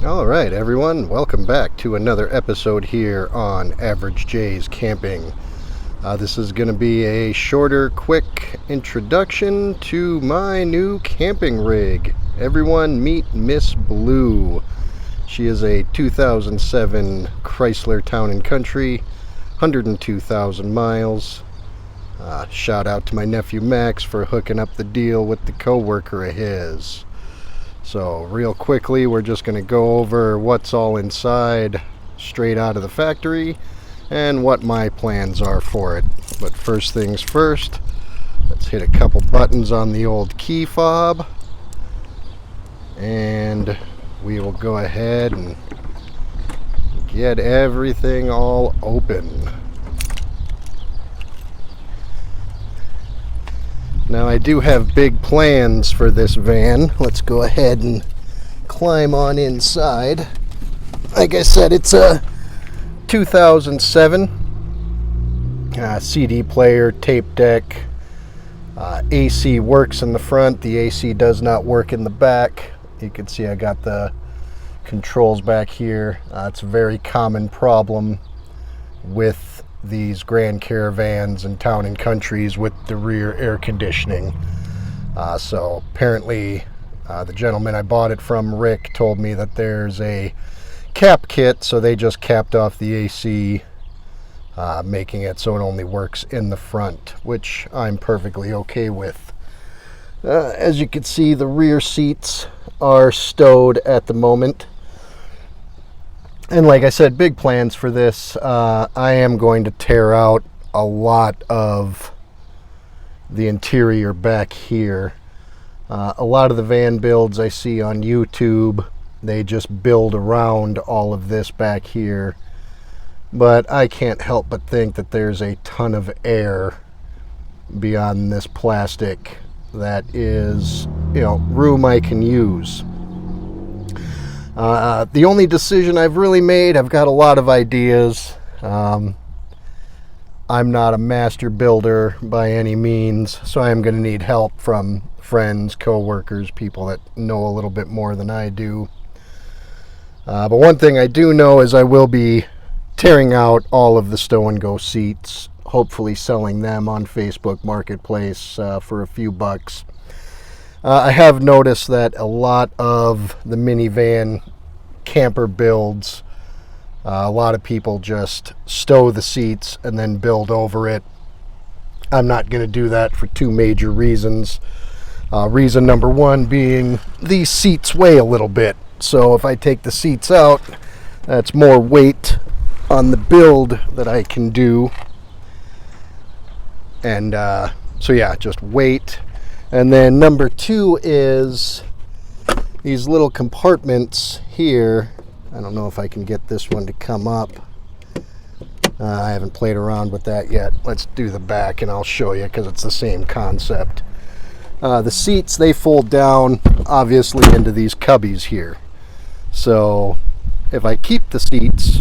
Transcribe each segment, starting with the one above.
All right, everyone, welcome back to another episode here on Average J's Camping. This is going to be a shorter, quick introduction to my new camping rig. Everyone meet Miss Blue. She is a 2007 Chrysler Town & Country, 102,000 miles. Shout out to my nephew Max for hooking up the deal with the coworker of his. So real quickly, we're just going to go over what's all inside straight out of the factory and what my plans are for it. But first things first, let's hit a couple buttons on the old key fob and we will go ahead and get everything all open. Now I do have big plans for this van. Let's go ahead and climb on inside. Like I said, it's a 2007 CD player, tape deck. AC works in the front. The AC does not work in the back. You can see I got the controls back here. It's a very common problem with these Grand Caravans and Town & Countries with the rear air conditioning. So apparently the gentleman I bought it from, Rick, told me that there's a cap kit, so they just capped off the AC, making it so it only works in the front, which I'm perfectly okay with. As you can see, the rear seats are stowed at the moment. And like I said, big plans for this. I am going to tear out a lot of the interior back here. A lot of the van builds I see on YouTube, they just build around all of this back here. But I can't help but think that there's a ton of air beyond this plastic that is, room I can use. The only decision I've really made, I've got a lot of ideas. I'm not a master builder by any means, so I am going to need help from friends, co-workers, people that know a little bit more than I do. But one thing I do know is I will be tearing out all of the Stow and Go seats, hopefully selling them on Facebook Marketplace for a few bucks. I have noticed that a lot of the minivan camper builds, a lot of people just stow the seats and then build over it. I'm not going to do that for two major reasons. Reason number one being these seats weigh a little bit. So if I take the seats out, that's more weight on the build that I can do. And so yeah, just weight. And then number two is these little compartments here. I don't know if I can get this one to come up. I haven't played around with that yet. Let's do the back and I'll show you because it's the same concept. The seats, they fold down obviously into these cubbies here. So if I keep the seats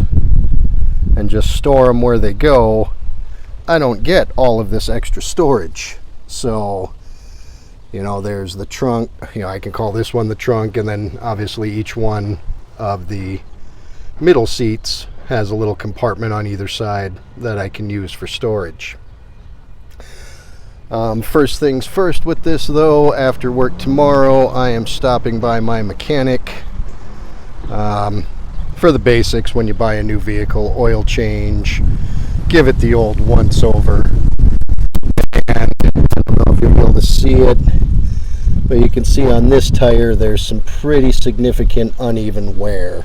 and just store them where they go, I don't get all of this extra storage. So there's the trunk. I can call this one the trunk, and then obviously each one of the middle seats has a little compartment on either side that I can use for storage. First things first with this though, after work tomorrow, I am stopping by my mechanic for the basics. When you buy a new vehicle, oil change, give it the old once over. And I don't know if you'll be able to see it, but you can see on this tire there's some pretty significant uneven wear.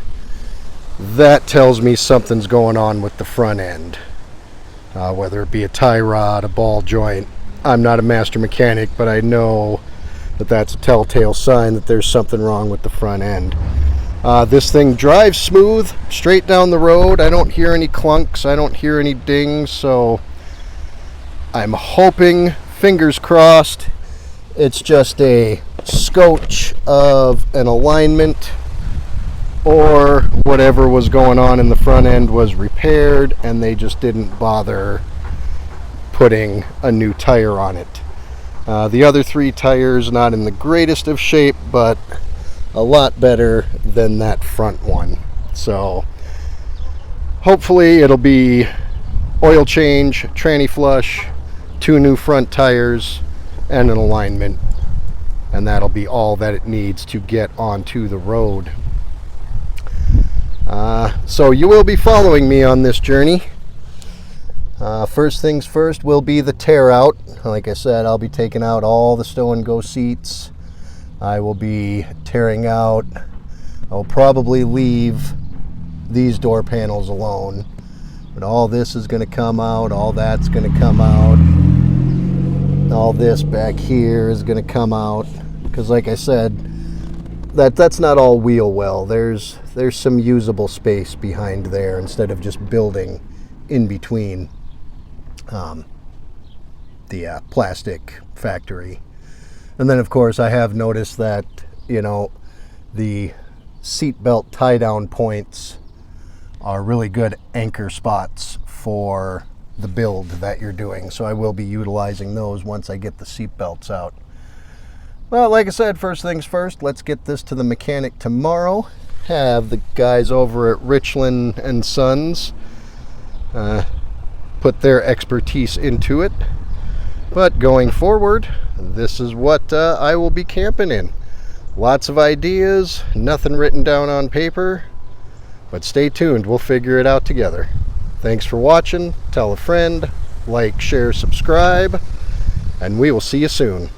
That tells me something's going on with the front end, whether it be a tie rod, a ball joint. I'm not a master mechanic, but I know that that's a telltale sign that there's something wrong with the front end. This thing drives smooth straight down the road. I don't hear any clunks, I don't hear any dings, so I'm hoping, fingers crossed, it's just a scotch of an alignment, or whatever was going on in the front end was repaired and they just didn't bother putting a new tire on it. The other three tires not in the greatest of shape, but a lot better than that front one. So hopefully it'll be oil change, tranny flush, 2 new front tires, and an alignment, and that'll be all that it needs to get onto the road. So you will be following me on this journey. First things first will be the tear out. Like I said, I'll be taking out all the stow and go seats. I will be tearing out, I'll probably leave these door panels alone, but all this is going to come out, all that's going to come out, all this back here is going to come out, because like I said, that's not all wheel well. There's some usable space behind there instead of just building in between the plastic factory. And then of course I have noticed that, you know, the seatbelt tie down points are really good anchor spots for the build that you're doing. So I will be utilizing those once I get the seatbelts out. Well, like I said, first things first, let's get this to the mechanic tomorrow. Have the guys over at Richland and Sons put their expertise into it. But going forward, this is what I will be camping in. Lots of ideas, nothing written down on paper, but stay tuned, we'll figure it out together. Thanks for watching, tell a friend, like, share, subscribe, and we will see you soon.